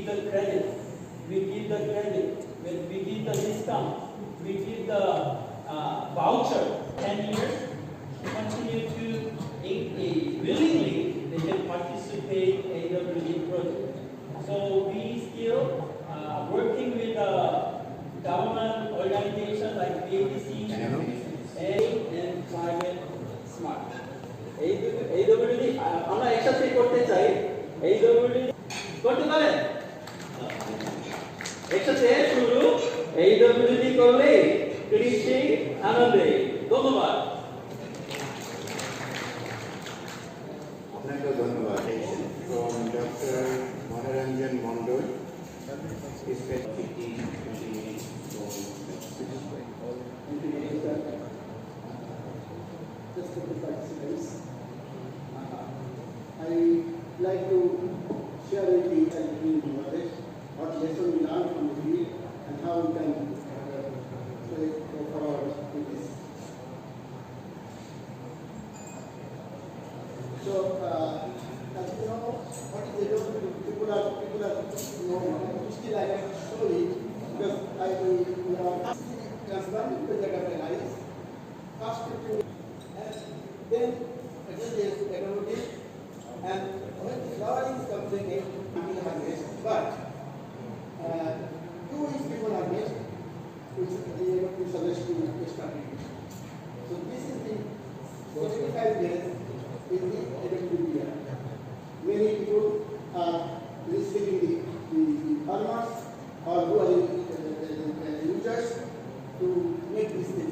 give the credit, we give the credit, we give the discount, we give the voucher. 10 years, continue to willingly they can participate in AWD project. So we still working with government organizations like BATC and Climate Smart. AWD আমরা একসাথে করতে চাই। AWD করতে পারেন? একসাথে শুরু AWD করলে কৃষি আনন্দে। ধন্যবাদ। আপনাকে ধন্যবাদ। From Dr. Manoranjan Mondol, Respected participants, I like to share with the community what lesson we learned from the field and how we can go forward with this. So, as you know, what is the people are still I can show it because I transplanted the capitalize, first and then again economic and when the flowering is coming in, harvest, but 2 weeks before harvest, we suggest to start it. So this is the 75 days in the effective year. Many people are receiving the farmers or who are the users to make this thing.